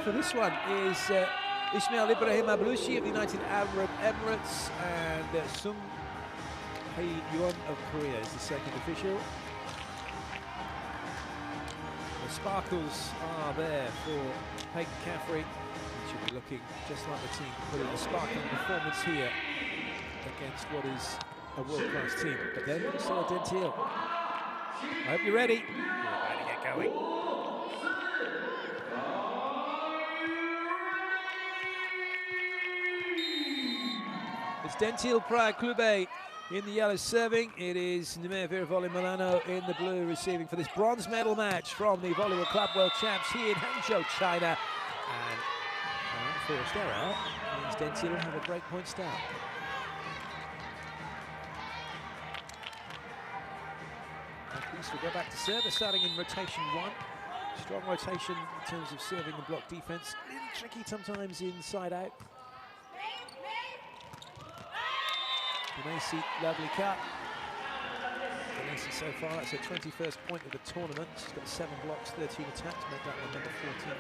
for this one is Ismail Ibrahim Ablushi of the United Arab Emirates, and Sung Hae-Yuan of Korea is the second official. The sparkles are there for Peyton Caffrey. He should be looking just like the team, putting a sparkling performance here against what is a world-class team. But then we saw Dentil. I hope you're ready. We're about to get going. It's Dentil Praia Clube in the yellow serving. It is Numia Vero Volley Milano in the blue receiving for this bronze medal match from the Volleyball Club World Champs here in Hangzhou, China. And forced error means Dentil will have a breakpoint start. This will go back to serve. They're starting in rotation 1. Strong rotation in terms of serving and block defense. A little tricky sometimes inside out. Denisi, lovely cut. Denisi so far, that's her 21st point of the tournament. She's got 7 blocks, 13 attacks, make that one number 14.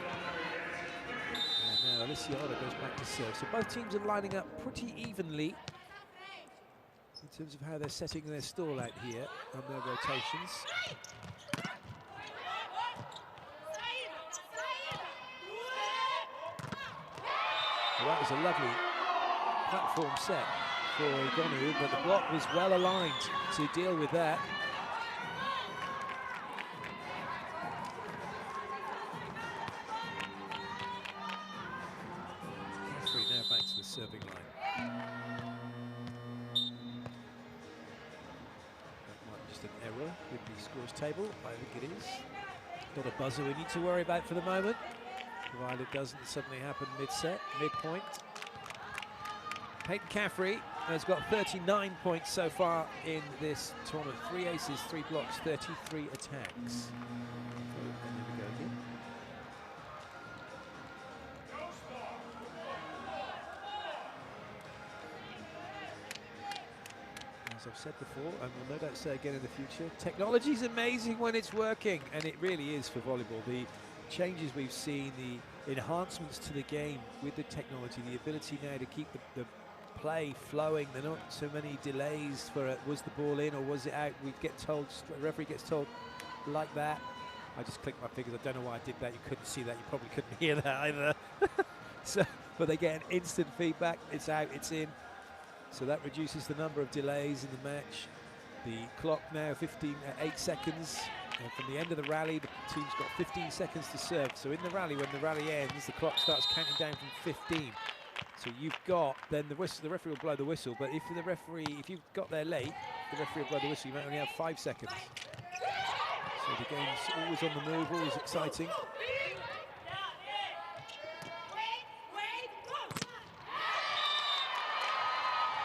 And now Alicia Oro goes back to serve. So both teams are lining up pretty evenly in terms of how they're setting their stall out here on their rotations. Well, that was a lovely platform set for Igonu, but the block was well aligned to deal with that. Three now back to the serving line. That might be just an error with the scores table. I think it is. Not a buzzer we need to worry about for the moment, provided it doesn't suddenly happen mid-set, mid-point. Peyton Caffrey has got 39 points so far in this tournament. 3 aces, 3 blocks, 33 attacks. As I've said before, and will no doubt say again in the future, technology is amazing when it's working, and it really is for volleyball. The changes we've seen, the enhancements to the game with the technology, the ability now to keep the play flowing. There are not so many delays for was the ball in or was it out. We get told, the referee gets told like that. I just clicked my fingers. I don't know why I did that. You couldn't see that. You probably couldn't hear that either. So, but they get an instant feedback. It's out, it's in. So that reduces the number of delays in the match. The clock now 8 seconds. And from the end of the rally, the team's got 15 seconds to serve. So in the rally, when the rally ends, the clock starts counting down from 15. So you've got, then the referee will blow the whistle, but if you've got there late, the referee will blow the whistle, you might only have 5 seconds. So the game's always on the move, always exciting.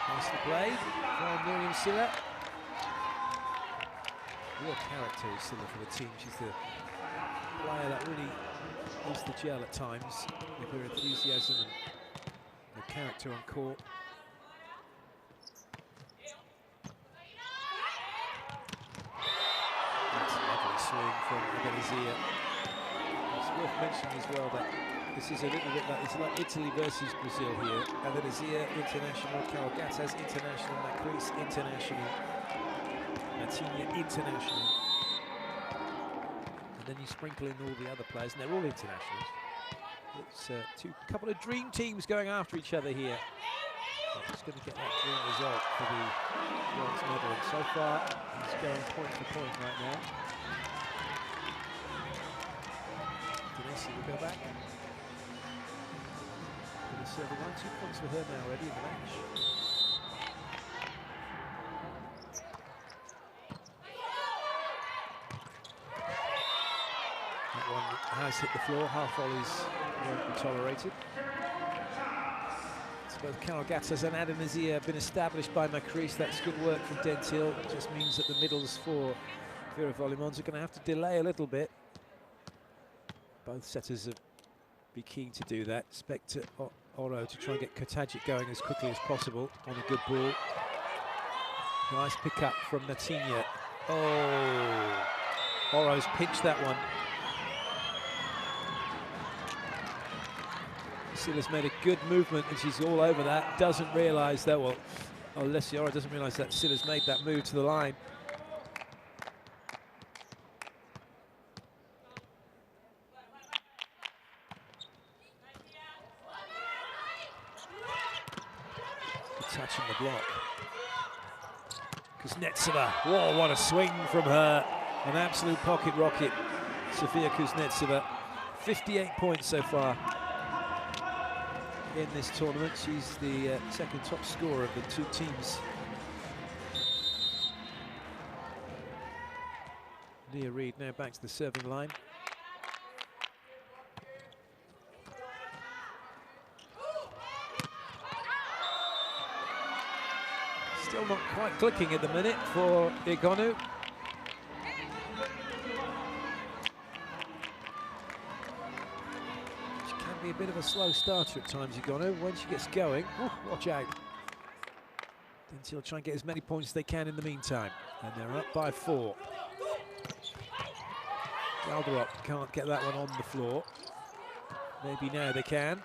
Nicely played from Miriam Silla. Real character is Silla for the team. She's the player that really is the gel at times with her enthusiasm and the character on court. That's a lovely swing from Benazia. It's worth mentioning as well that this is a little bit like, it's like Italy versus Brazil here. Benazia international, Carol Gattas international, Macris international, Martina international. And then you sprinkle in all the other players, and they're all internationals. It's a couple of dream teams going after each other here. I'm just going to get that dream result for the bronze medal. And so far, he's going point for point right now. Denisi will go back. For the serving line, 2 points for her now already in the match. That one has hit the floor. Half volleys won't be tolerated. So both Carol Gattas and Adenazia have been established by Macris. That's good work from Dentil. It just means that the middles for Vero Volley Milano are going to have to delay a little bit. Both setters will be keen to do that. Expect Oro to try and get Kotajic going as quickly as possible on a good ball. Nice pick up from Natinya. Oh, Oro's pinched that one. Sila's made a good movement and she's all over that. Doesn't realise that, well, Alessiora doesn't realise that Sila's made that move to the line. Touching the block. Kuznetsova, whoa, what a swing from her. An absolute pocket rocket, Sofia Kuznetsova. 58 points so far in this tournament. She's the second top scorer of the two teams. Nia Reid now back to the serving line. Still not quite clicking at the minute for Igonu. She can be a bit of a slow starter at times, Igonu. When she gets going, watch out. Dentil try and get as many points as they can in the meantime. And they're up by 4. Galderop can't get that one on the floor. Maybe now they can.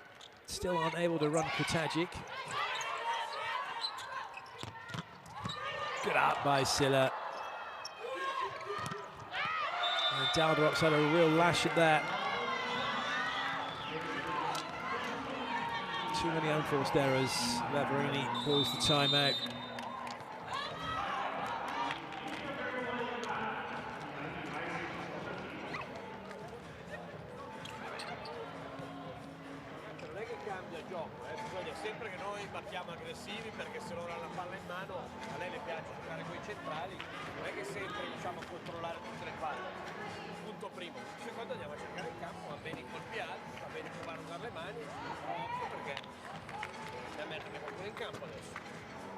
Still aren't able to run Kutajic. Good up by Silla. And Dalderop's had a real lash at that. Too many unforced errors. Lavarini calls the timeout. Sempre che noi battiamo aggressivi perché se loro hanno la palla in mano a lei le piace giocare con i centrali, non è che sempre riusciamo a controllare tutte le palle. Punto primo. Punto secondo, andiamo a cercare il campo, va bene i colpi alti, va bene provare a usare le mani, occhio perché dobbiamo mettere qualcuno in campo adesso.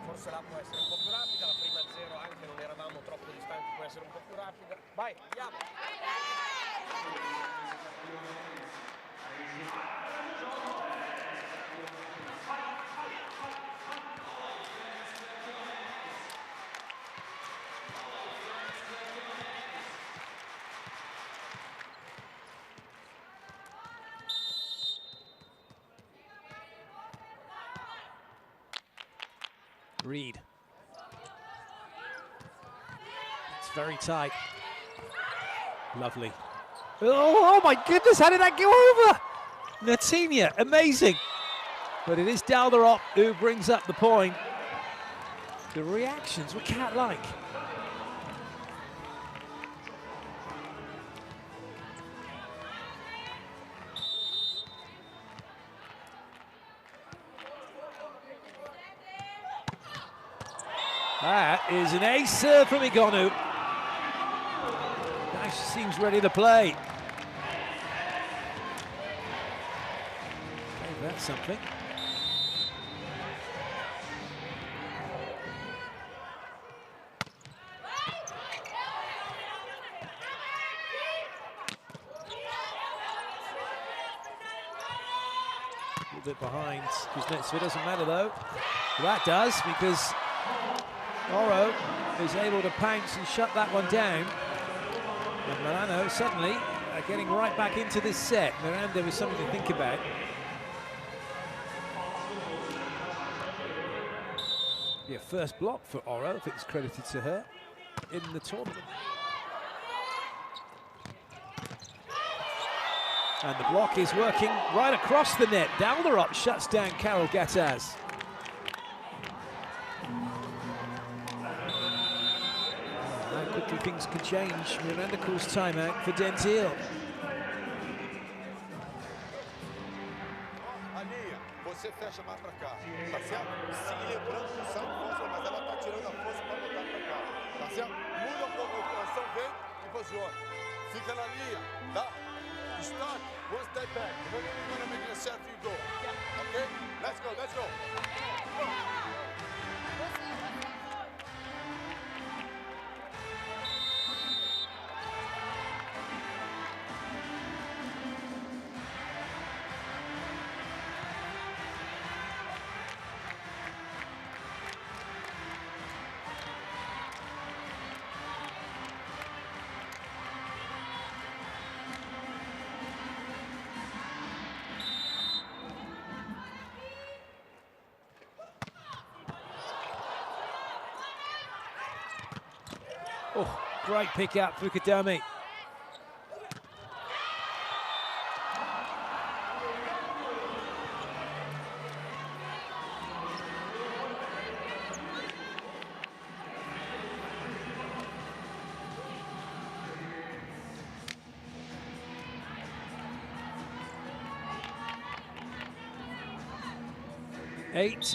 Forse là può essere un po' più rapida, la prima 0 anche non eravamo troppo distanti, può essere un po' più rapida. Vai, andiamo! Reid. It's very tight. Lovely. Oh my goodness, how did that go over? Natinia, amazing. But it is Dalderop who brings up the point. The reactions were cat-like. That is an ace serve from Igonu. Now she seems ready to play. Okay, that's something. A little bit behind Kuznetsova, doesn't matter though. Well, that does, because Oro is able to pounce and shut that one down. And Milano suddenly getting right back into this set. Miranda was something to think about. Be a first block for Oro, if it's credited to her in the tournament. And the block is working right across the net. Dalderop shuts down Carol Gattaz. Quickly things can change. Miranda calls timeout for Dentil. Aninha, você fecha mais pra cá, tá certo? Se lembrando que sai força, mas ela tá tirando a força pra botar pra cá, tá certo? Muda um pouco a posição, vem e posiciona. Fica na linha, tá? Start, one step back. We're gonna make it a set for you go. Okay? Let's go, let's go. Oh, great pick up, Fukudome.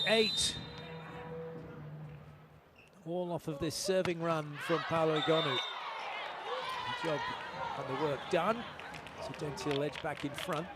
Eight. All off of this serving run from Paolo Igonu. Good job and the work done. So Dentil edge back in front.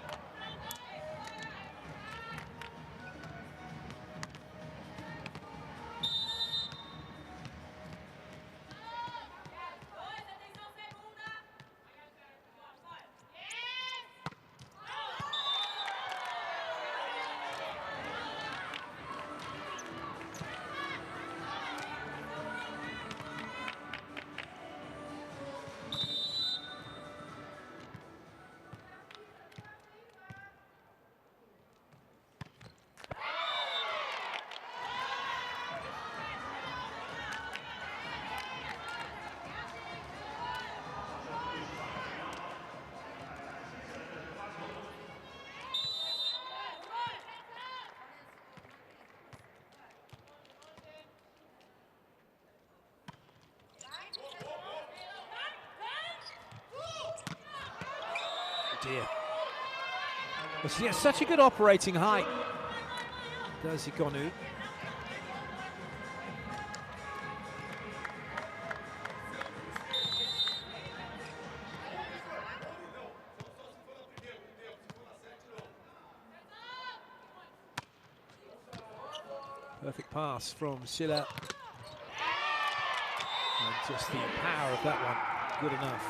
Dear. Well, she has such a good operating height, does Igonu. Perfect pass from Silla. And just the power of that one, good enough.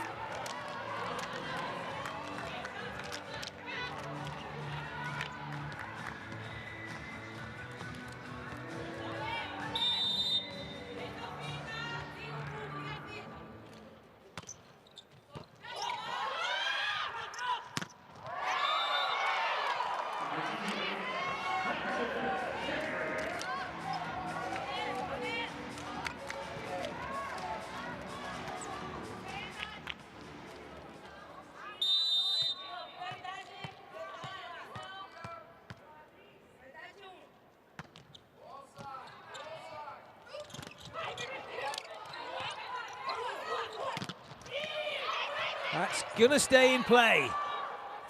That's gonna stay in play.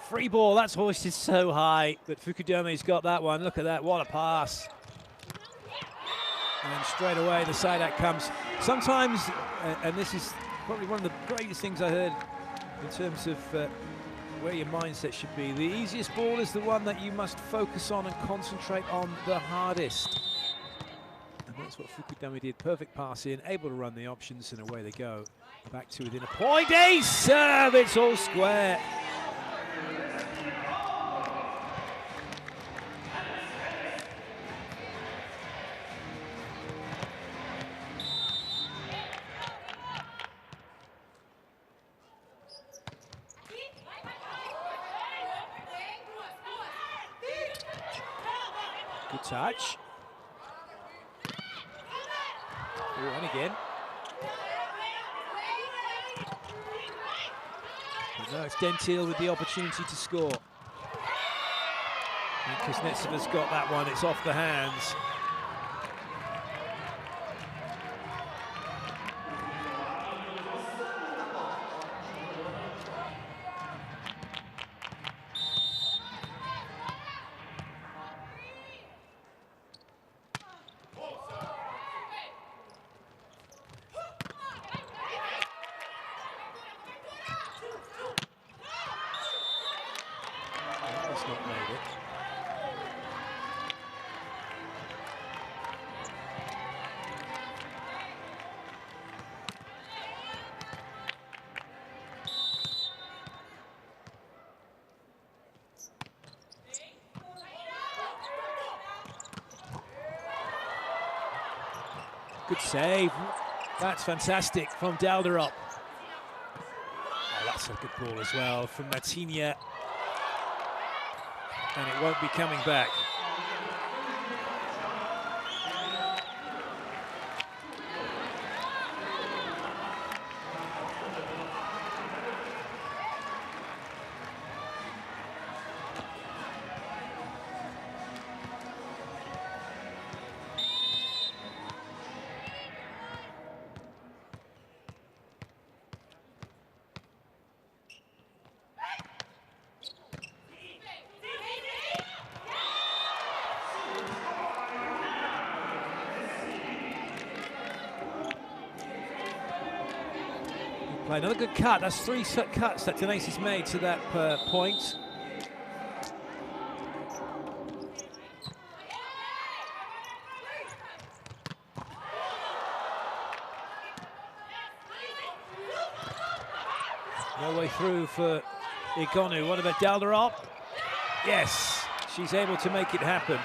Free ball, that's hoisted so high, but Fukudome's got that one. Look at that, what a pass. And straight away the side out comes. Sometimes, and this is probably one of the greatest things I heard in terms of where your mindset should be. The easiest ball is the one that you must focus on and concentrate on the hardest. And that's what Fukudome did. Perfect pass in, able to run the options, and away they go. Back to within a point. Ace serve, it's all square. Good touch. Oh, and again. No, it's Dentil with the opportunity to score. And Kuznetsova's got that one, it's off the hands. Not made it. Good save. That's fantastic from Dalderop. Oh, that's a good ball as well from Martinia. And it won't be coming back. Right, another good cut. That's 3 cuts that Denise has made to that point. No way through for Igonu. What about Dalderop? Yes, she's able to make it happen.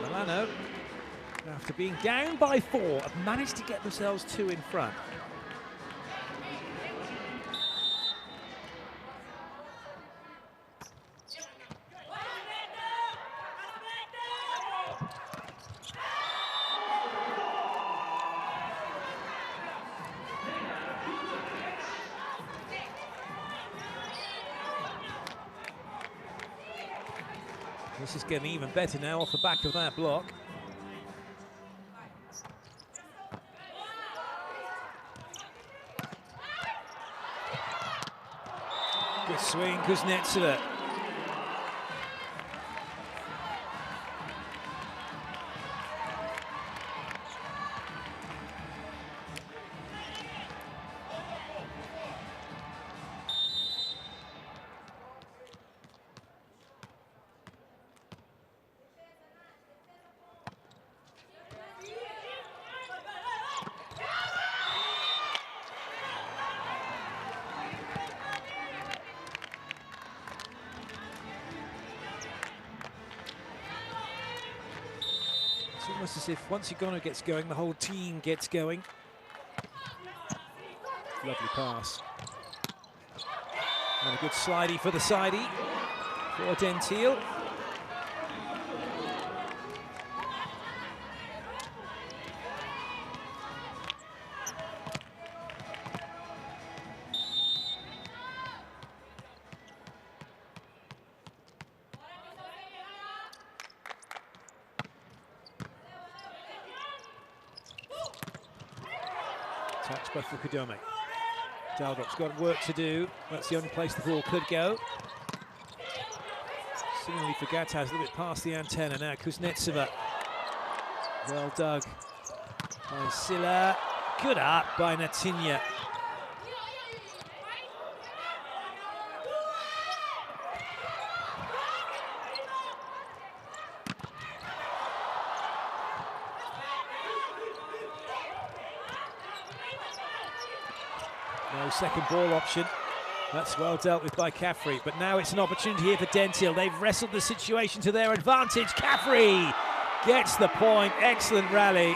Milano, after being down by 4, have managed to get themselves 2 in front. This is getting even better now off the back of that block. Good swing, Kuznetsova. It's almost as if once Igonu gets going, the whole team gets going. Lovely pass. And a good slidey for the sidey for Dentil. Touch by Fukudome. Daldrop's got work to do. That's the only place the ball could go. Similarly for Gataz, a little bit past the antenna now. Kuznetsova. Well dug by Silla. Good up by Natinya. No second ball option. That's well dealt with by Caffrey, but now it's an opportunity here for Dentil. They've wrestled the situation to their advantage. Caffrey gets the point. Excellent rally.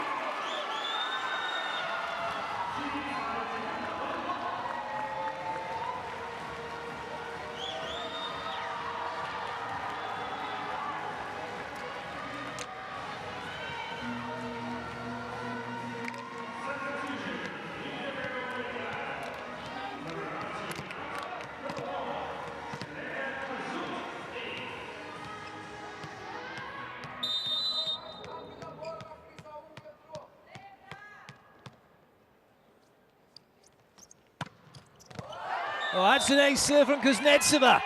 Oh, that's an ace serve from Kuznetsova.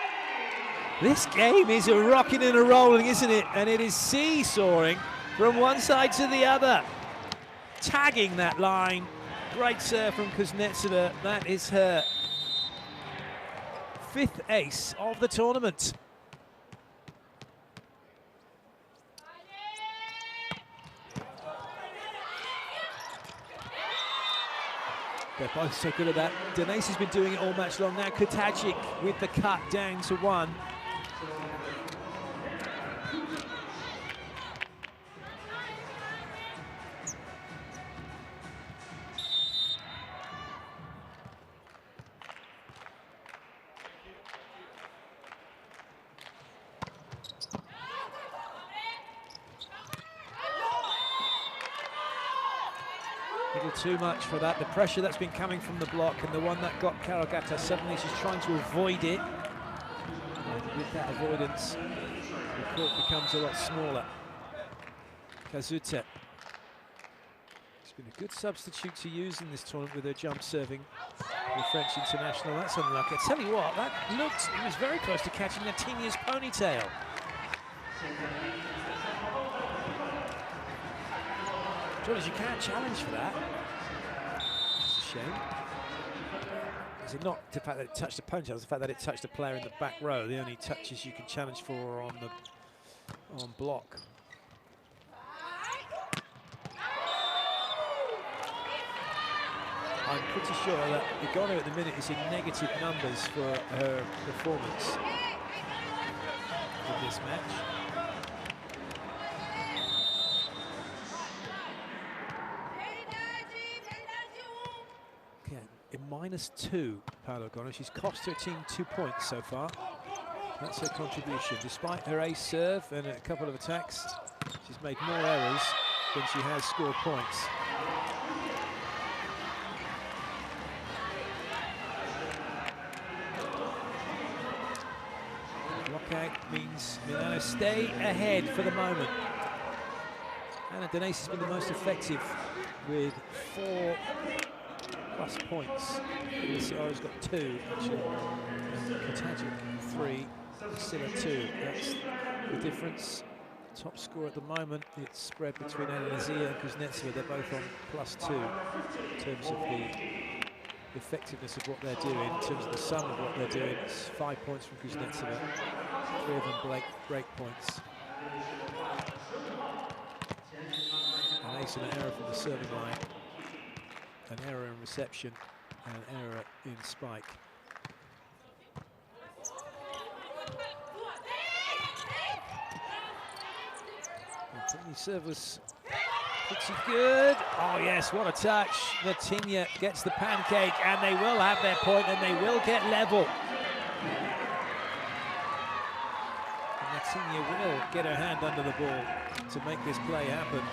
This game is a rocking and a rolling, isn't it? And it is seesawing from one side to the other. Tagging that line. Great serve from Kuznetsova. That is her 5th ace of the tournament. They're both so good at that. Denise has been doing it all match long. Now Kutajic with the cut down to 1. little too much for that. The pressure that's been coming from the block and the one that got Karagata, suddenly she's trying to avoid it. And with that avoidance, the court becomes a lot smaller. Kazuta. She's been a good substitute to use in this tournament with her jump serving. The French international, that's unlucky. I tell you what, that looked, it was very close to catching Natinia's ponytail. George, you can't challenge for that. It's a shame. It's not the fact that it touched the ponytail, it's the fact that it touched the player in the back row. The only touches you can challenge for are on block. I'm pretty sure that Igona at the minute is in negative numbers for her performance in this match. Okay, in -2, Paola Igona. She's cost her team 2 points so far. That's her contribution. Despite her ace serve and a couple of attacks, she's made more errors than she has scored points. Lockout means Milano stay ahead for the moment. Anna Denise has been the most effective with 4+ points. Luciara's got 2, actually. Katajic 3, Silla 2. That's the difference. Top score at the moment, it's spread between Anna-Nazia and Kuznetsova. They're both on +2 in terms of the effectiveness of what they're doing. In terms of the sum of what they're doing, it's 5 points from Kuznetsova, 3 of them break points. An ace and an error from the serving line, an error in reception, and an error in spike. The serve was pretty good. Oh yes, what a touch. Natinia gets the pancake, and they will have their point, and they will get level. And Natinia will get her hand under the ball to make this play happen.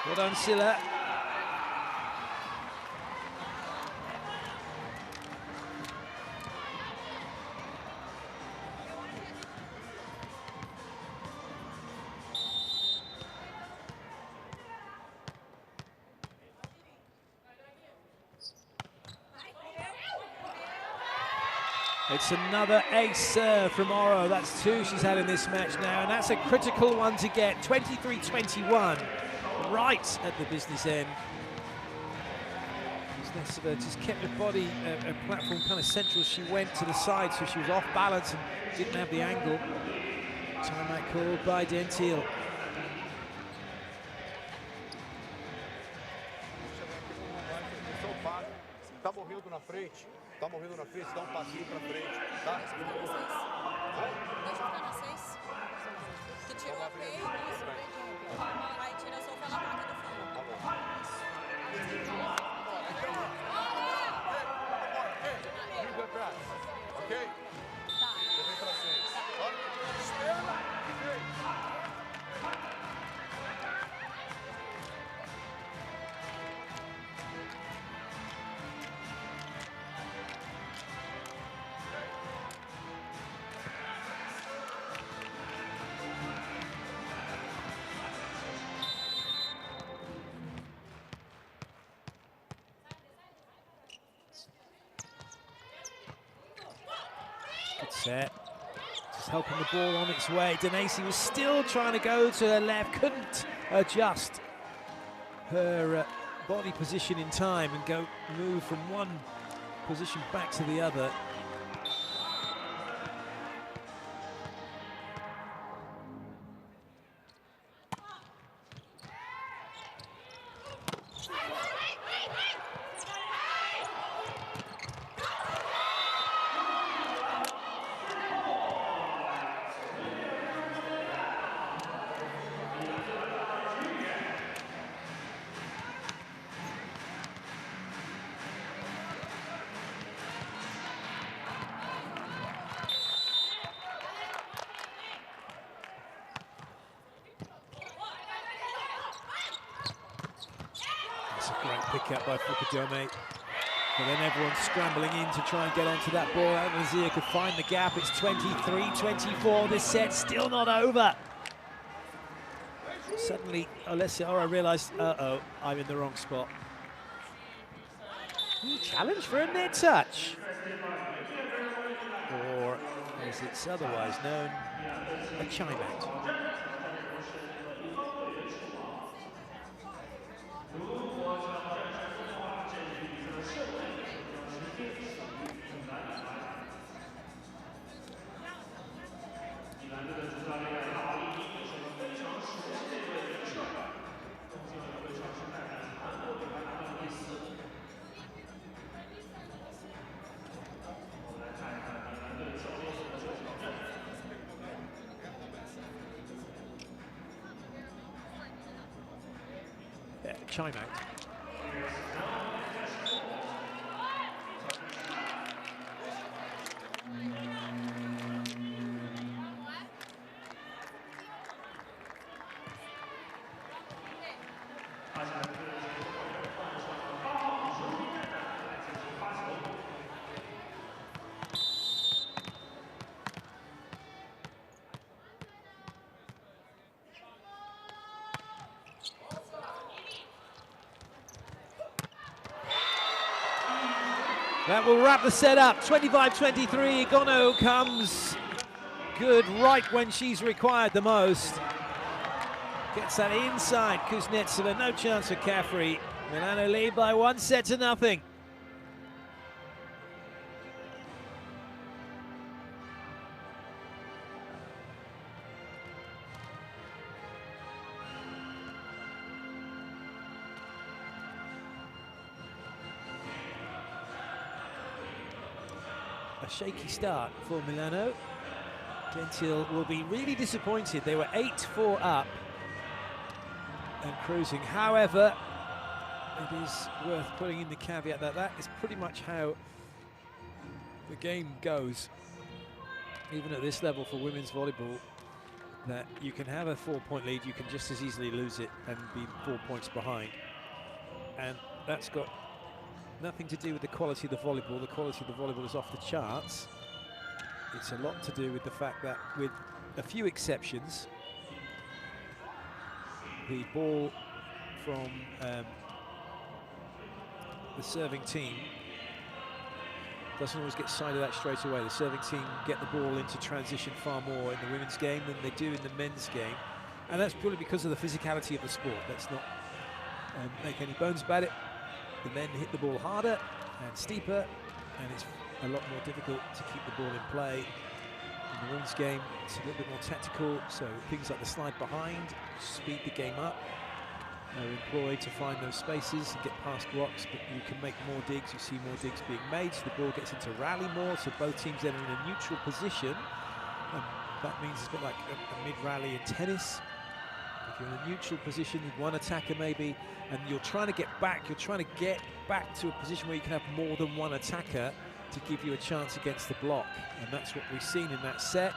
Well done, Silla. It's another ace serve from Oro. That's 2 she's had in this match now, and that's a critical one to get. 23-21. Right at the business end. Kuznetsova just kept her body, her platform kind of central. She went to the side, so she was off balance and didn't have the angle. Timeout called by Dentil. Tá morrendo na frente, dá passinho pra frente, tá? Deixa eu ficar na 6. Tu tirou a peito, aí tira a sopa na placa do fundo. Tá bom. Ok? Tá. Você vem pra 6. Espera e vem. Good set. Just helping the ball on its way. Denisi was still trying to go to her left, couldn't adjust her body position in time and move from one position back to the other. pick up by Fukudome. But then everyone's scrambling in to try and get onto that ball. Al-Nazir could find the gap. It's 23-24. This set still not over. Suddenly, Alessia Ora realised, uh-oh, I'm in the wrong spot. Challenge for a net touch. Or, as it's otherwise known, a chime out. Chime out. That will wrap the set up. 25-23. Igono comes good right when she's required the most. Gets that inside Kuznetsova. No chance for Caffrey. Milano lead by 1-0. Shaky start for Milano. Dentil will be really disappointed. They were 8-4 up and cruising. However, it is worth putting in the caveat that that is pretty much how the game goes, even at this level for women's volleyball, that you can have a 4-point lead, you can just as easily lose it and be 4 points behind. And that's got nothing to do with the quality of the volleyball. The quality of the volleyball is off the charts. It's a lot to do with the fact that, with a few exceptions, the ball from the serving team doesn't always get sided out straight away. The serving team get the ball into transition far more in the women's game than they do in the men's game. And that's purely because of the physicality of the sport. Let's not make any bones about it. The men hit the ball harder and steeper, and it's a lot more difficult to keep the ball in play. In the women's game, it's a little bit more tactical, so things like the slide behind speed the game up. Are employed to find those spaces and get past blocks, but you can make more digs. You see more digs being made, so the ball gets into rally more, so both teams then are in a neutral position. And that means it's a bit like a mid-rally in tennis. If you're in a neutral position with one attacker maybe, and you're trying to get back to a position where you can have more than one attacker to give you a chance against the block. And that's what we've seen in that set.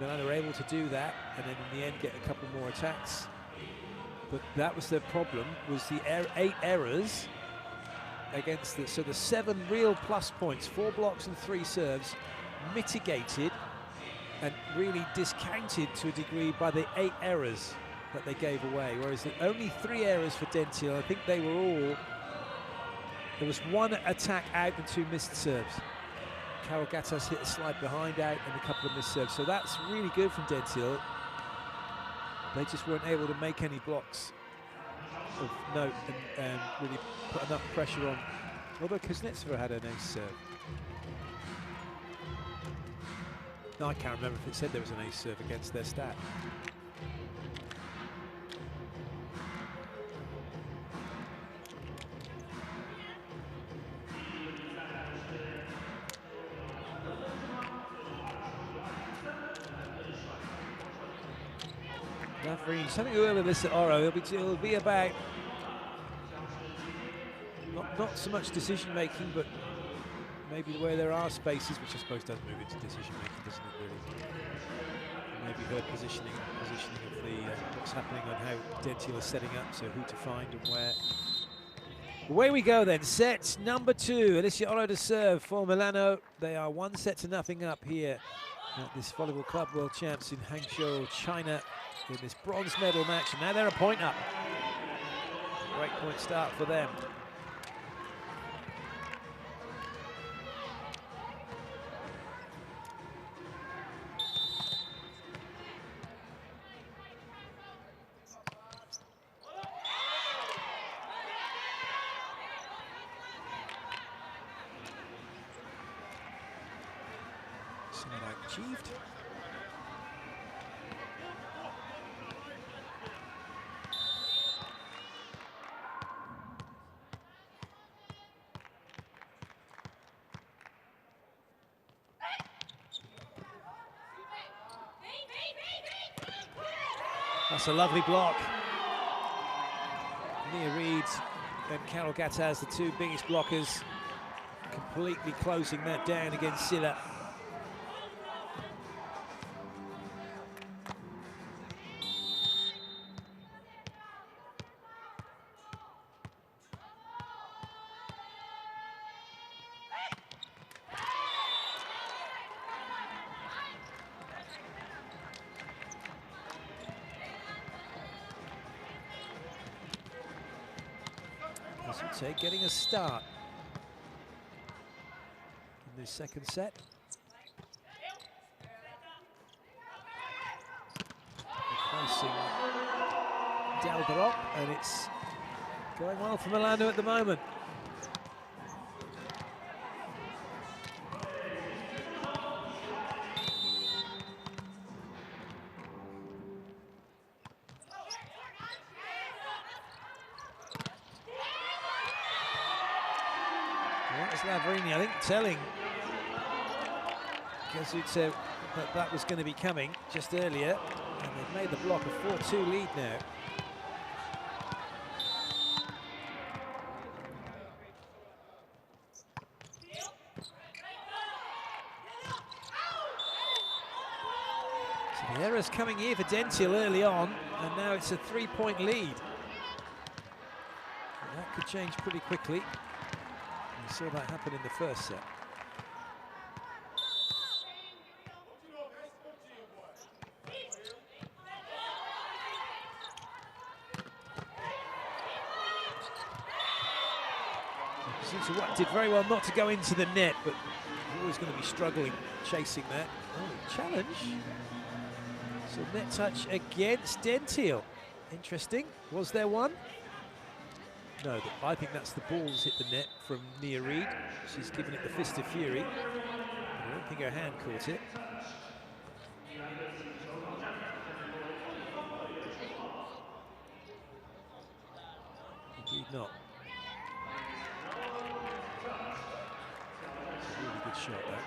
Milano were able to do that, and then in the end get a couple more attacks. But that was their problem, was the 8 errors against the, so the 7 real plus points, 4 blocks and 3 serves, mitigated and really discounted to a degree by the 8 errors that they gave away, whereas only 3 errors for Dentil. I think they were all, there was 1 attack out and 2 missed serves. Carol Gattas hit a slide behind out and a couple of missed serves, so that's really good from Dentil. They just weren't able to make any blocks of note and really put enough pressure on, although Kuznetsova had an ace serve. No, I can't remember if it said there was an ace serve against their stat. Something earlier this at Oro, it'll be about not so much decision making, but maybe where there are spaces, which I suppose does move into decision making, doesn't it really? Maybe her positioning of the what's happening and how Dentil is setting up, so who to find and where. Away we go then, set number 2. Alicia Oro to serve for Milano. They are 1-0 up here at this Volleyball Club World Champs in Hangzhou, China, in this bronze medal match. And now they're a point up. Great point start for them. Achieved. That's a lovely block. Nia Reid and Carol Gattaz, the two biggest blockers, completely closing that down against Silla. Getting a start in this second set. Replacing Delbrok, and it's going well for Milano at the moment. Lavrini, I think, telling Kazutse that that was going to be coming just earlier, and they've made the block a 4-2 lead now. So the errors coming here for Dentil early on, and now it's a 3-point lead. And that could change pretty quickly. We saw that happen in the first set. Did very well not to go into the net, but always going to be struggling chasing that. Oh, challenge. So net touch against Dentil. Interesting. Was there one? No, I think that's the balls hit the net from Nia Reid. She's given it the fist of fury. I don't think her hand caught it. Indeed not. It's a really good shot there.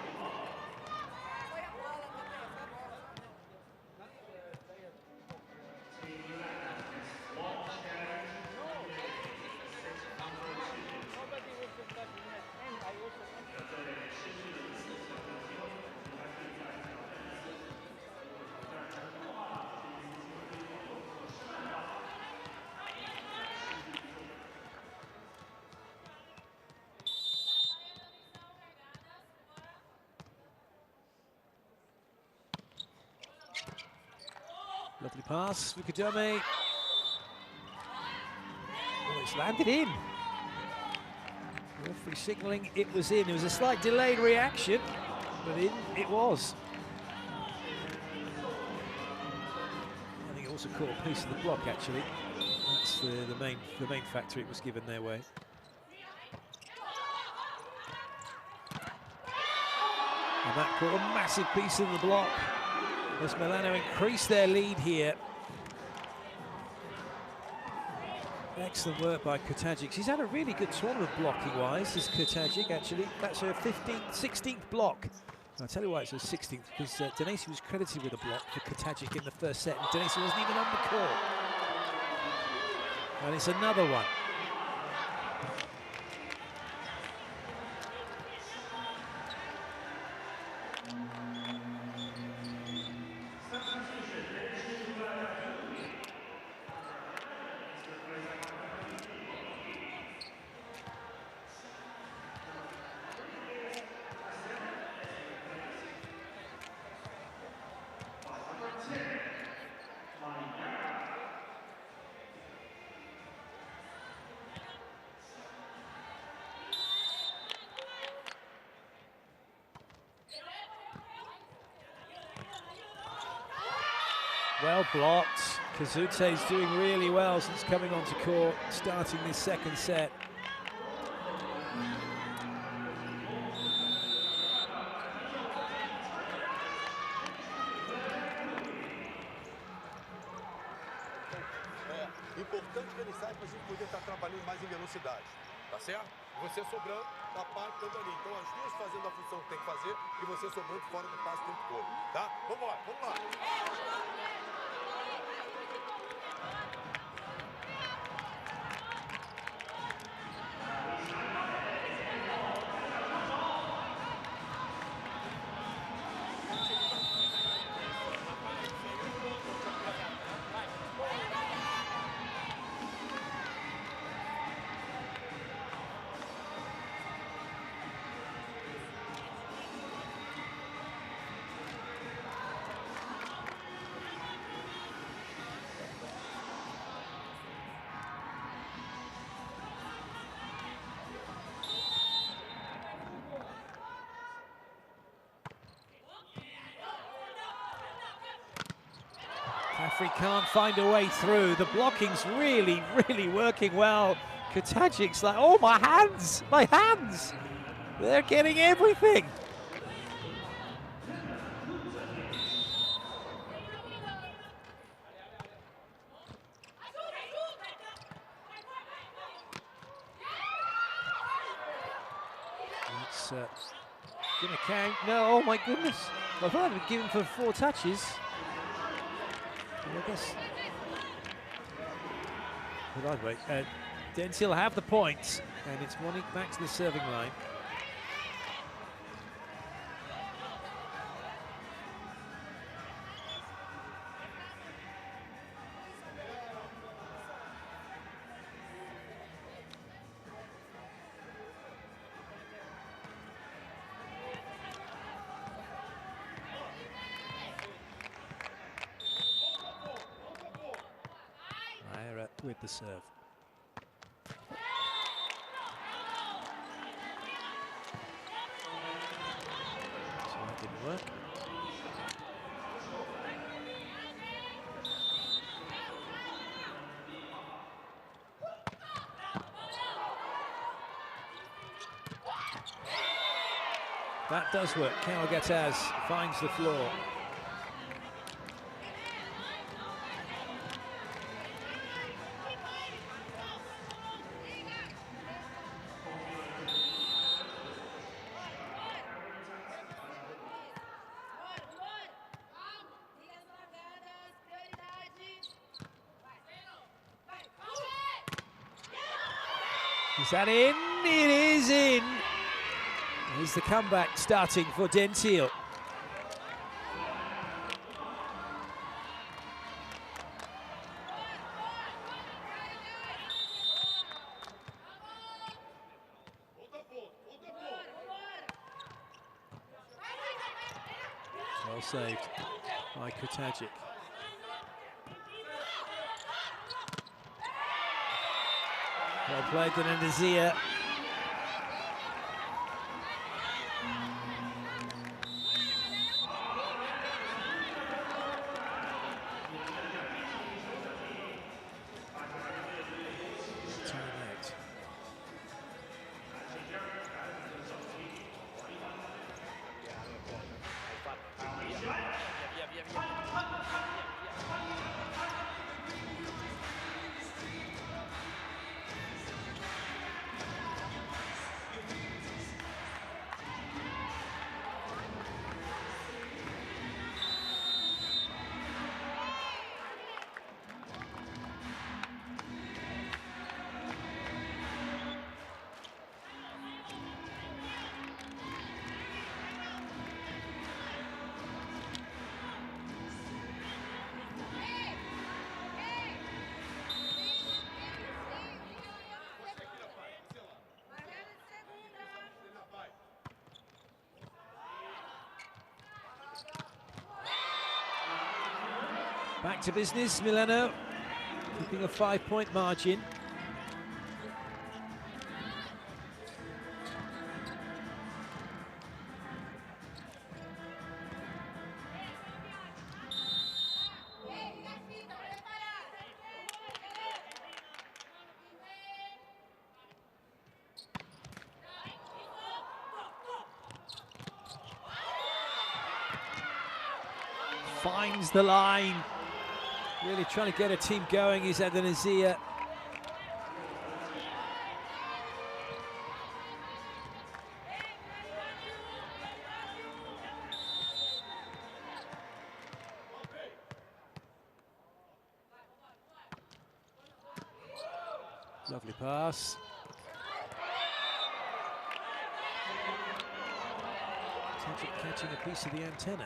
Lovely pass, Fukudome. Oh, it's landed in. Referee signalling it was in. It was a slight delayed reaction, but in it was. I think it also caught a piece of the block, actually. That's the main factor it was given their way. And that caught a massive piece of the block as Milano increased their lead here. Excellent work by Kurtagic. She's had a really good tournament blocking-wise, this Kurtagic, actually. That's her 16th block. I'll tell you why it's her 16th, because Denesi was credited with a block for Kurtagic in the first set, and Denesi wasn't even on the court. And it's another one. Well blocked. Kazute's doing really well since coming onto court, starting this second set. Importante que ele saia para a gente poder estar trabalhando mais em velocidade, tá certo? Você sobrando, da parte toda ali. Então as duas fazendo a função que tem que fazer e você sobrando fora do passe o tempo todo, tá? Vamos lá, vamos lá. Caffrey can't find a way through. The blocking's really, really working well. Kotajic's like, oh, my hands, my hands. They're getting everything. It's gonna count. No, oh my goodness. I thought I'd given for 4 touches. I guess. But I'd wait. Dentil have the points, and it's Monique back to the serving line. With the serve. So that didn't work. That does work. Kawagataz finds the floor. Is that in? It is in. Here's the comeback starting for Dentil. Well saved by Kotajic. Well played to Nazia. Timeout. Back to business, Milano, keeping a 5-point margin. finds the line. Really trying to get a team going is Adanazia. Lovely pass. Catching a piece of the antenna.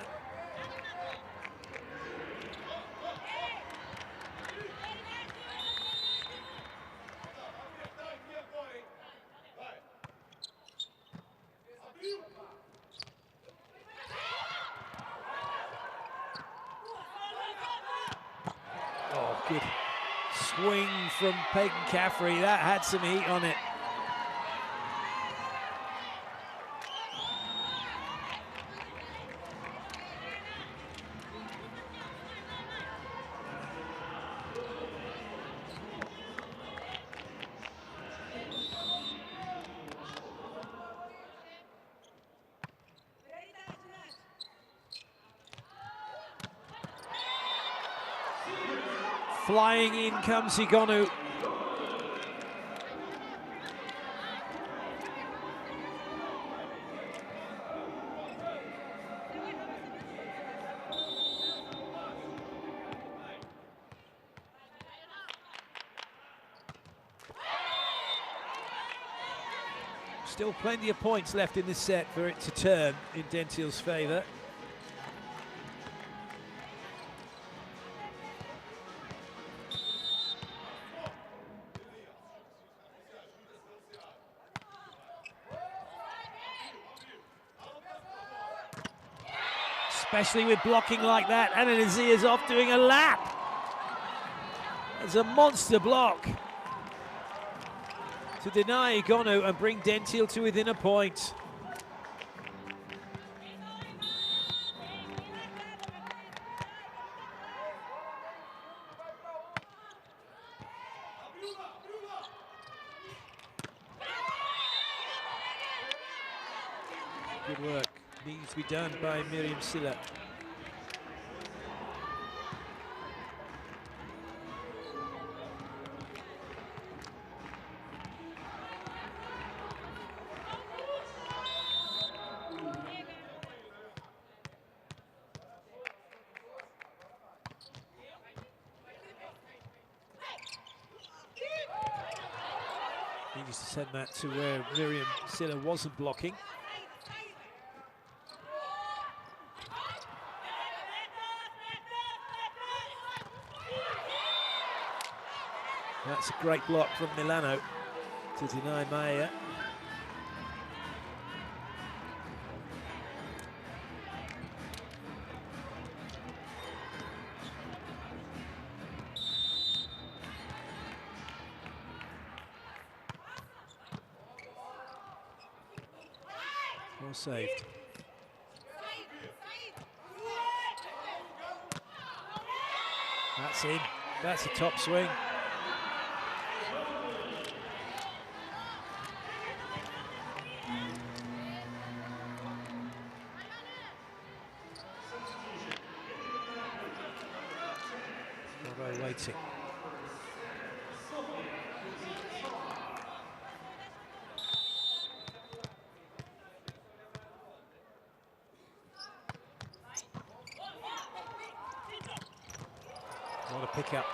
Oh, good swing from Peyton Caffrey. That had some heat on it. Flying in comes Higonu. Still plenty of points left in this set for it to turn in Dentil's favour. Especially with blocking like that. Adanazia is off doing a lap. It's a monster block to deny Higonu and bring Dentil to within a point. Good work. Needs to be done by Miriam Silla. Needs to send that to where Miriam Silla wasn't blocking. That's a great block from Milano to deny Maya. Well saved. That's in. That's a top swing. Waiting. What a pickup.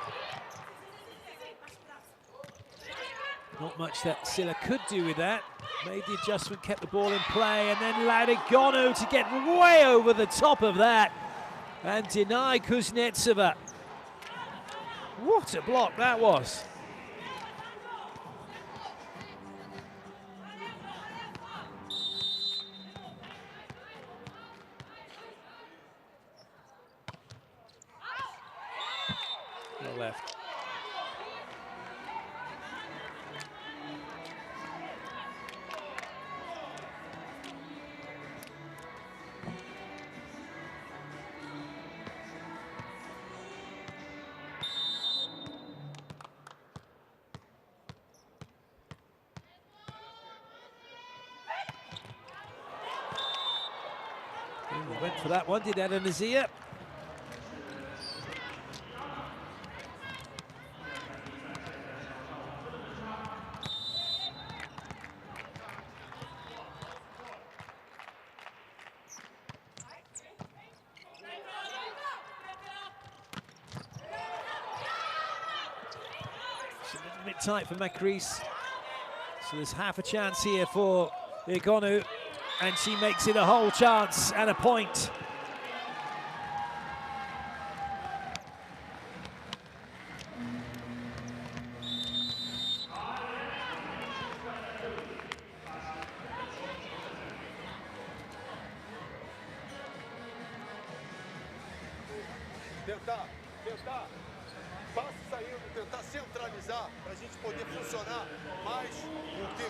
Not much that Silla could do with that. Made the adjustment, kept the ball in play, and then allowed Higonu to get way over the top of that and deny Kuznetsova. What a block that was. Well left. Went for that one, did Adanazia. it tight for Macris. So there's half a chance here for Igonu, and she makes it a whole chance and a point. Tentar, passe saindo, tentar centralizar para a gente poder funcionar mais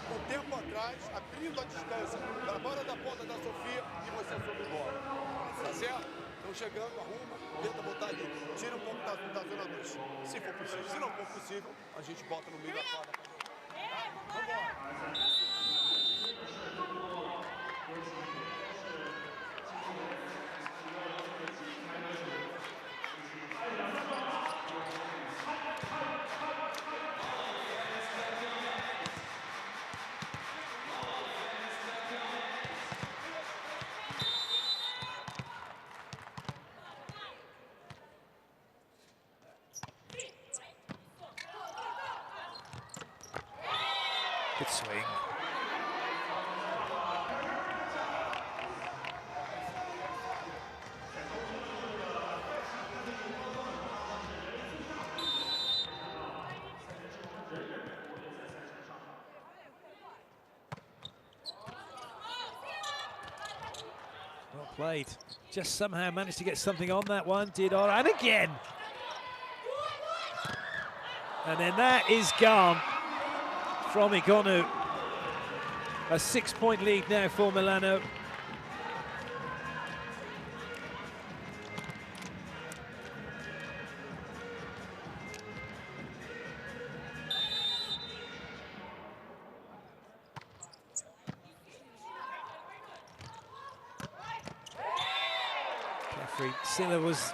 com o tempo atrás, abrindo a distância da bola da ponta da Sofia e você sobre bola. Tá certo? Então chegando, arruma, tenta botar ali, tira um pouco da zona 2. Se for possível. Se não for possível, a gente bota no meio da quadra. Tá? Vambora! Good swing. Well played. Just somehow managed to get something on that one, did Ora, and again! And then that is gone from Igonu. A 6-point lead now for Milano. Silla was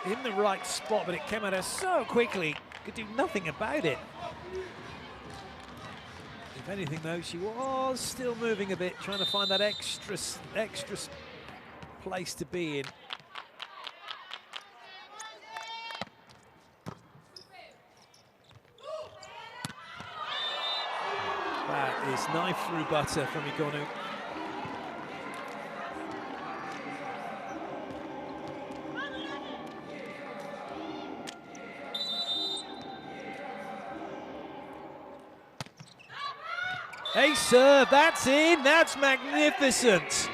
in the right spot, but it came at her so quickly, could do nothing about it. If anything, though, she was still moving a bit, trying to find that extra place to be in. That is knife through butter from Igonu. Ace serve, that's in, that's magnificent.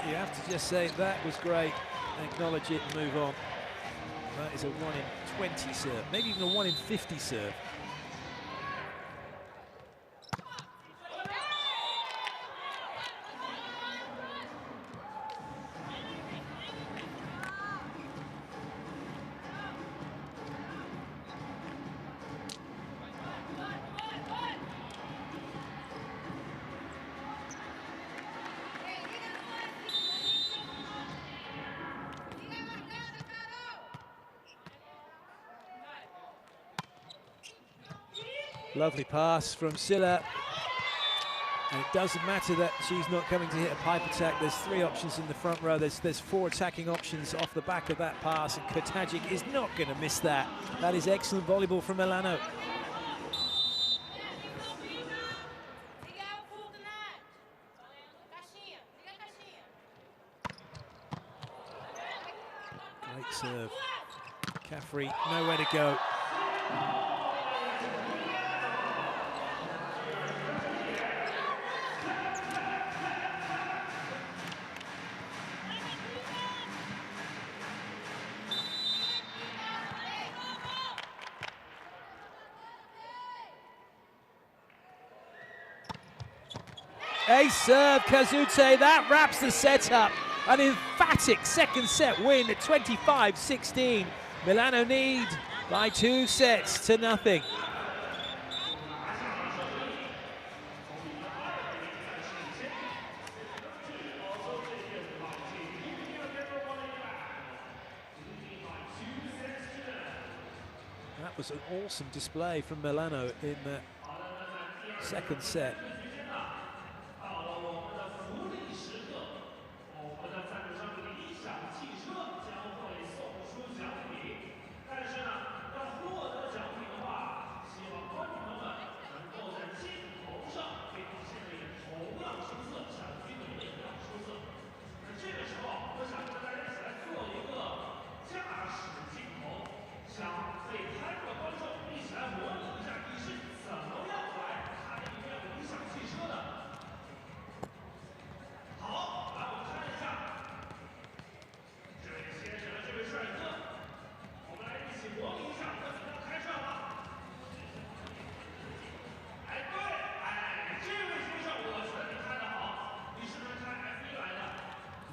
You have to just say that was great, acknowledge it and move on. That is a 1 in 20 serve, maybe even a 1 in 50 serve. Lovely pass from Silla. And it doesn't matter that she's not coming to hit a pipe attack. There's 3 options in the front row. There's 4 attacking options off the back of that pass, and Kotajic is not going to miss that. That is excellent volleyball from Milano. Great serve. Caffrey, nowhere to go. Ace serve, Kazute, that wraps the set up. An emphatic second set win at 25-16. Milano lead by 2 sets to nothing. That was an awesome display from Milano in the second set.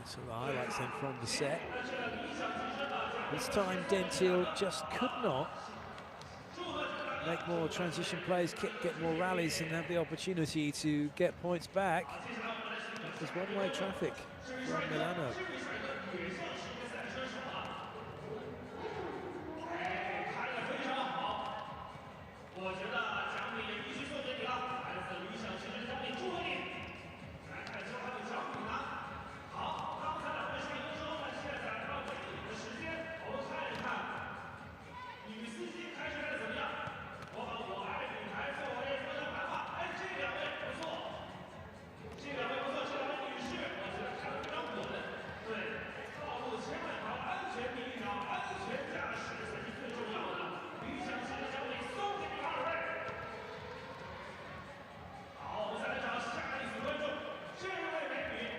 So the highlights then from the set. This time Dentil just could not make more transition plays, get more rallies and have the opportunity to get points back. It was one-way traffic from Milano.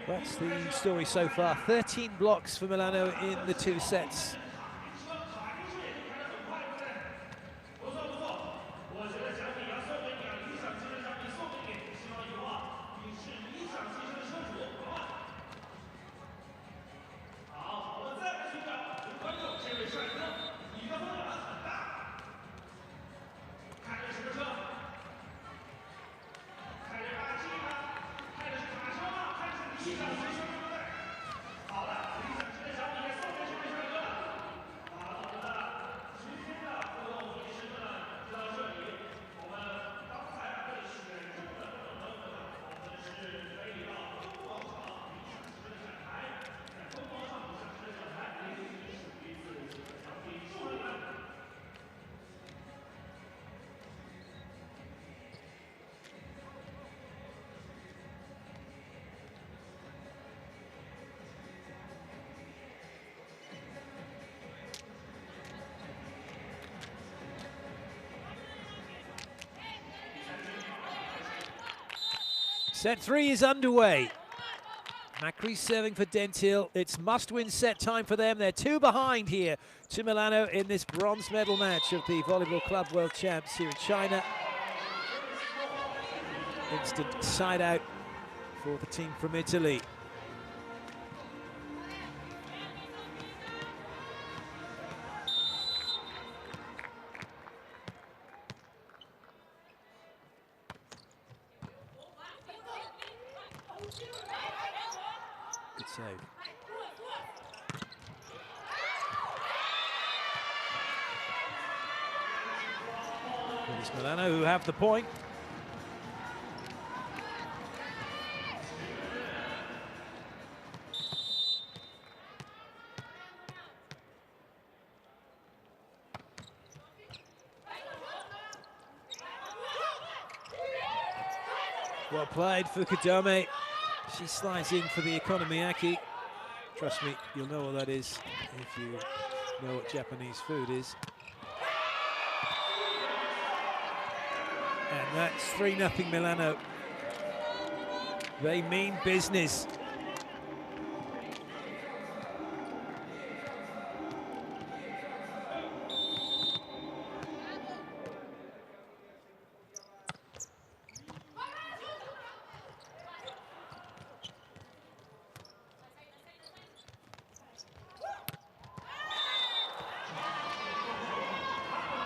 That's the story so far. 13 blocks for Milano in the 2 sets. Set 3 is underway. Macri serving for Dentil. It's must-win set time for them. They're 2 behind here to Milano in this bronze medal match of the Volleyball Club World Champs here in China. Instant side out for the team from Italy. Good save. It's Milano who have the point. Well played for Kadome. She slides in for the Okonomiyaki. Trust me, you'll know what that is if you know what Japanese food is. And that's 3-0 Milano. They mean business.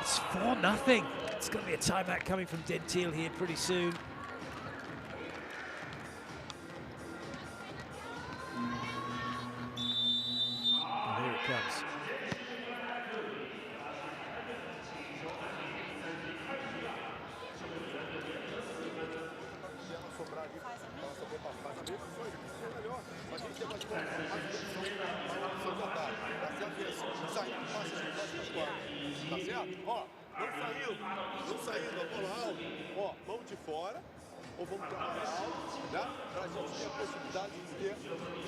It's 4-0. It's going to be a timeout coming from Dentil here pretty soon. And here it comes. Não saindo a bola alta, ó, mão de fora, ou vamos trabalhar alto, né? Pra gente ter a possibilidade de ter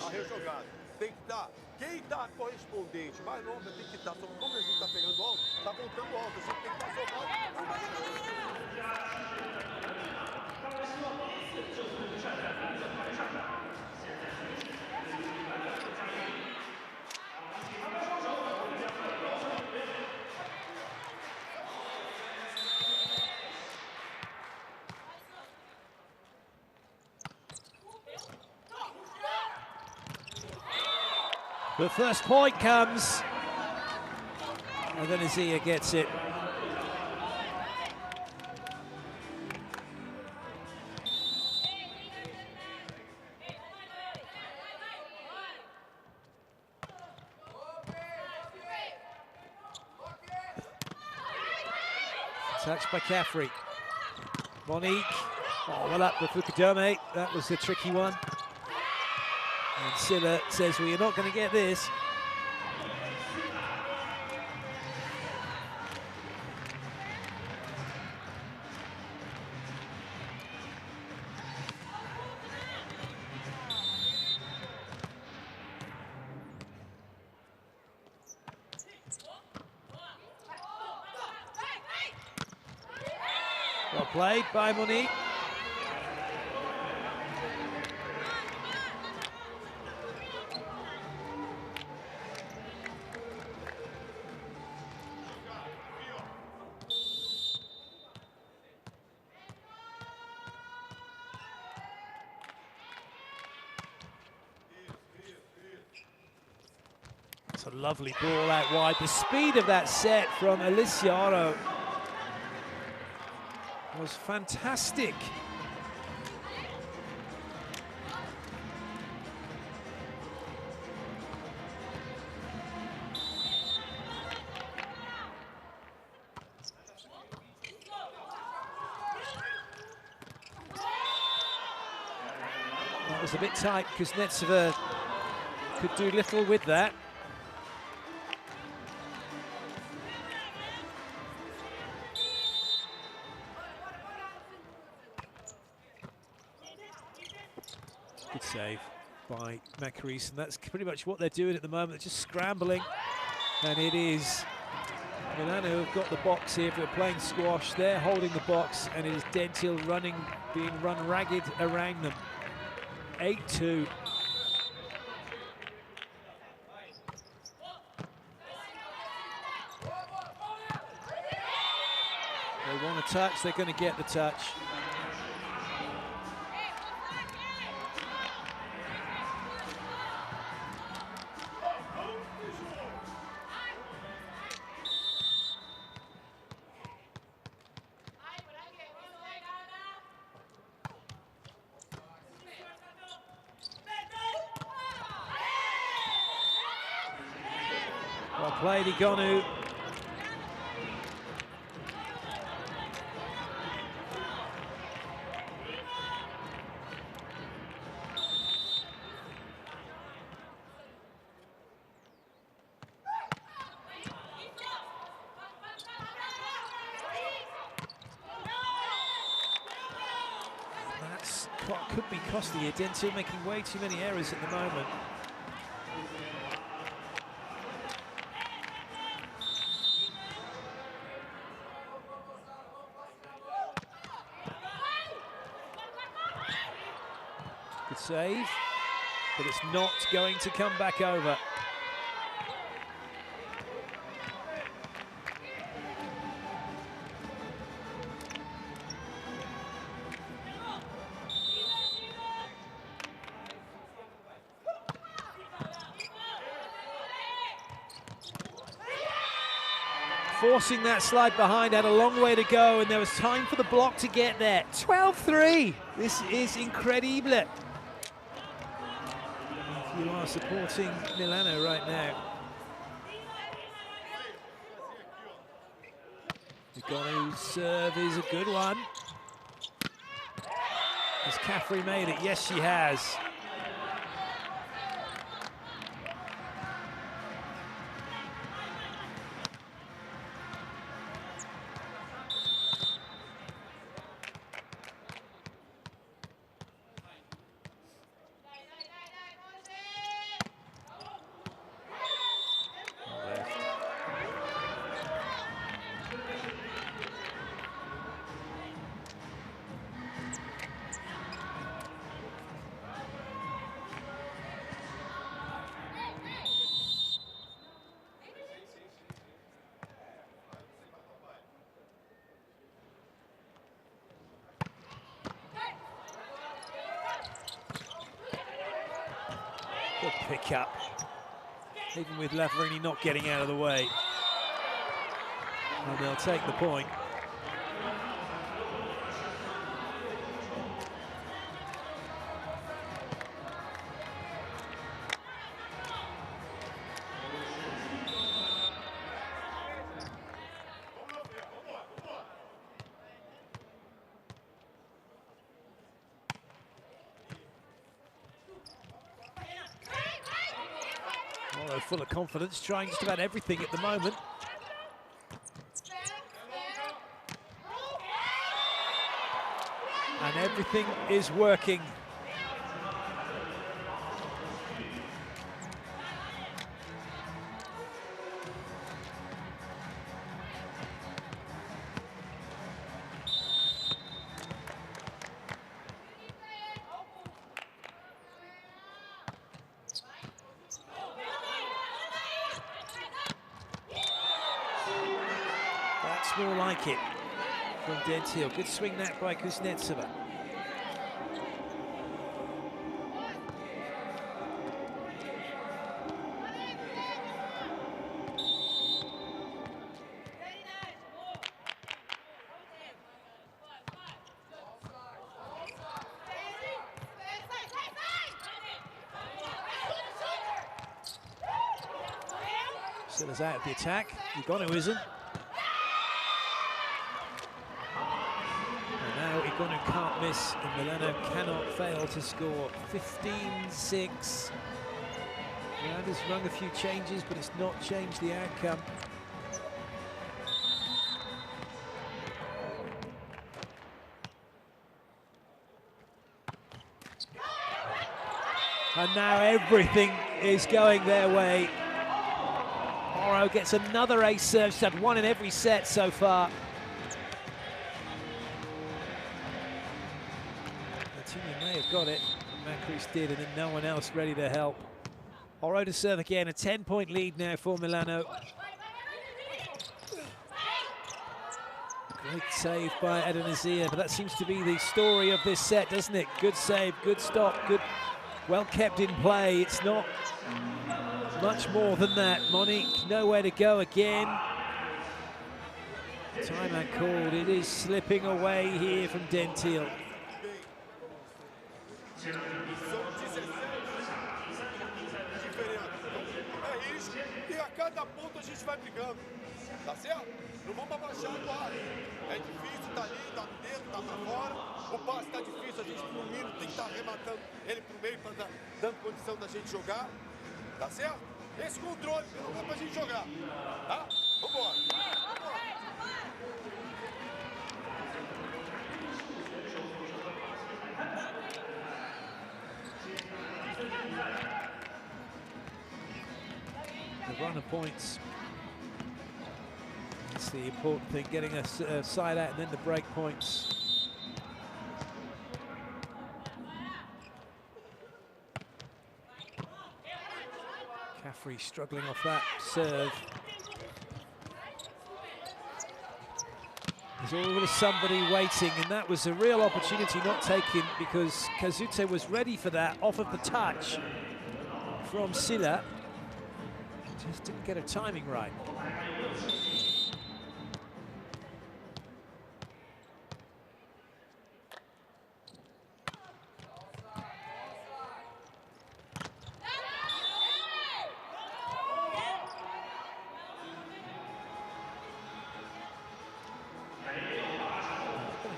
a rejogada. Tem que estar, quem tá correspondente, mais longa tem que estar, só que como a gente tá pegando alto, tá voltando alto, a gente tem que estar jogando. The first point comes, and then Azia gets it. Touched by Caffrey. Monique. Oh, well up for Fukudome. That was a tricky one. And Silla says, well, you're not going to get this. Well played by Monique. It's a lovely ball out wide. The speed of that set from Alicia Oro was fantastic. That was a bit tight because Netsova could do little with that. Good save by Macarice, and that's pretty much what they're doing at the moment. They're just scrambling, and it is Milano who've got the box here. If they're playing squash, they're holding the box, and it is Dentil being run ragged around them. 8-2. They want a touch, they're going to get the touch. Well played, Igonu. That's what could be costly here. Dentil making way too many errors at the moment. Good save, but it's not going to come back over. Forcing that slide behind, had a long way to go, and there was time for the block to get there. 12-3. This is incredible. If you are supporting Milano right now. Igonu's serve is a good one. Has Caffrey made it? Yes, she has. Good pick up. even with Lavarini not getting out of the way. And they'll take the point. Although full of confidence, trying just about everything at the moment. And everything is working. That's more like it from Dentil. Good swing that by Kuznetsova. Still is out of the attack. Igonu isn't. And now Igonu can't miss, and Milano cannot fail to score. 15-6. Milan's rung a few changes, but it's not changed the outcome. And now everything is going their way. Morrow gets another ace serve. She's had one in every set so far. Martina may have got it, but Macris did, and then no one else ready to help. Oro to serve again, a 10-point lead now for Milano. Great save by Adenizia, but that seems to be the story of this set, doesn't it? Good save, good stop, good, well kept in play. It's not much more than that. Monique nowhere to go again. Timeout called. It is slipping away here from Dentil. E a cada ponto a gente vai brigando, tá certo? Não vamos abaixar a guarda. É difícil, tá ali, tá dentro, tá pra fora. O passe tá difícil, a gente no mínimo tem que estar arrematando ele pro meio, dando condição da gente jogar, tá certo? Esse controle não dá pra gente jogar, tá? Vambora. The run of points. That's the important thing, getting a side out and then the break points. Caffrey struggling off that serve. There's always somebody waiting, and that was a real opportunity not taken because Kazute was ready for that off of the touch from Silla. Just didn't get her timing right.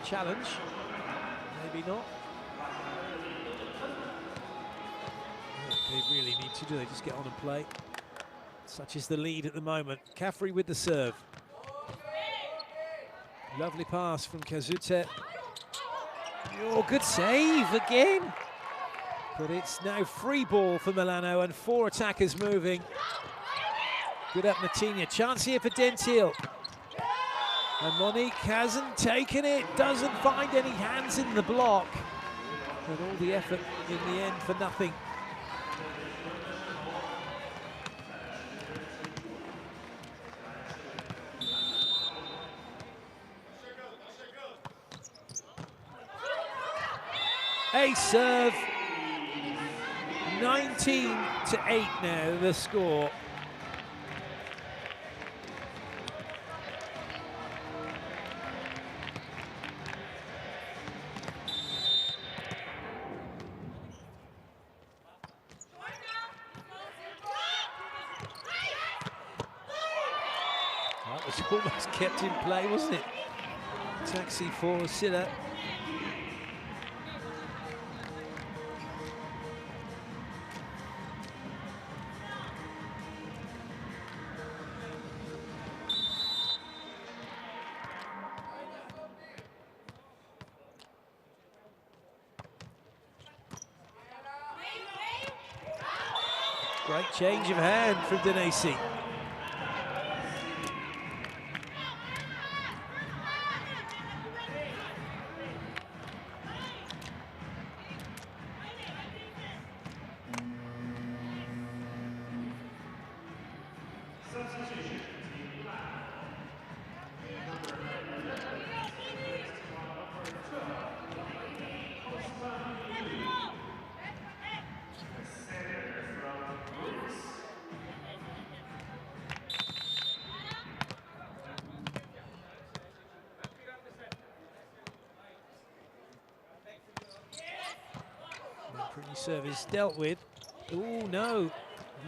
Challenge, maybe not. What they really need to do, they just get on and play. Such is the lead at the moment. Caffrey with the serve. Lovely pass from Kazute. Oh, good save again. But it's now free ball for Milano and 4 attackers moving. Good up Martina. Chance here for Dentil. And Monique hasn't taken it, doesn't find any hands in the block. And all the effort in the end for nothing. Ace serve. 19-8 now, the score. was almost kept in play, wasn't it? Taxi for Silla. Great change of hand from Denisi. Pretty service dealt with. Oh no,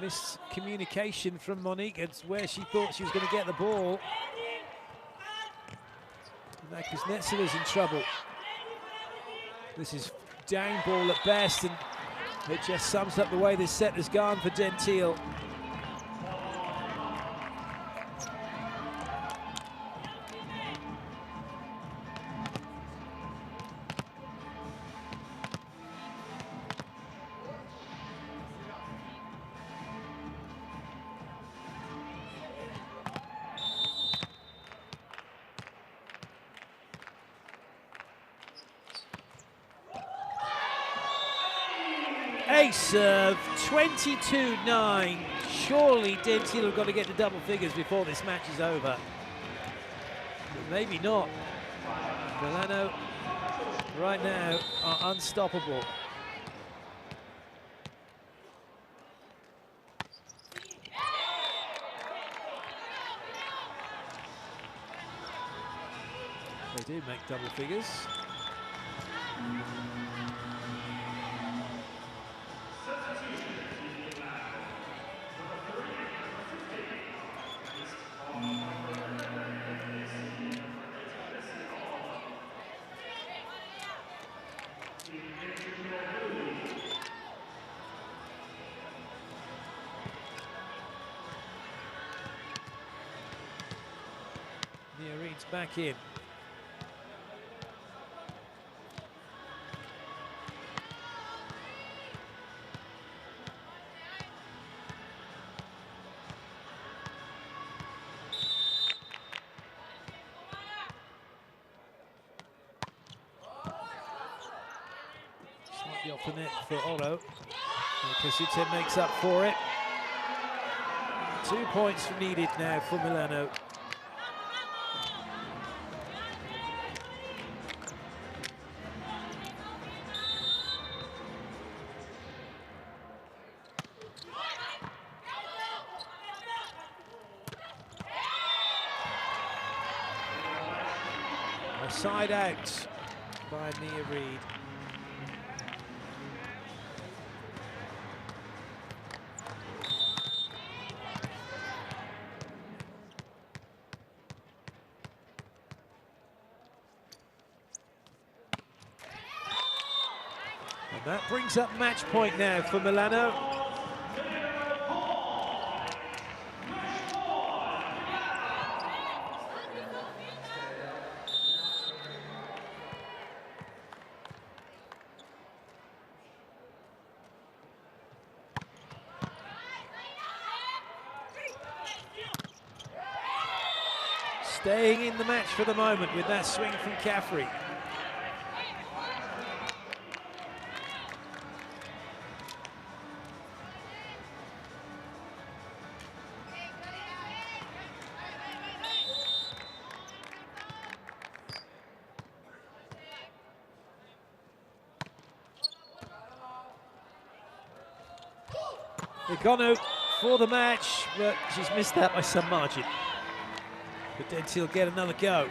miscommunication from Monique. It's where she thought she was going to get the ball. Now Kuznetsova is in trouble. This is down ball at best, and it just sums up the way this set has gone for Dentil. Ace serve, 22-9. Surely Dentil have got to get to double figures before this match is over. But maybe not. Milano right now are unstoppable. They do make double figures. Reed's back in. Slightly off the net for Oro. Kasute makes up for it. 2 points needed now for Milano. A side out by Nia Reed. And that brings up match point now for Milano. Staying in the match for the moment with that swing from Caffrey. Igonu for the match, but she's missed that by some margin. But Dentil get another go.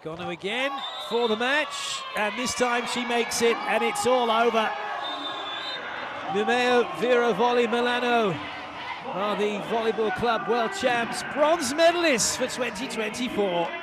Gonu again for the match, and this time she makes it, and it's all over. Numia Vero Volley Milano are the Volleyball Club World Champs, bronze medalists for 2024.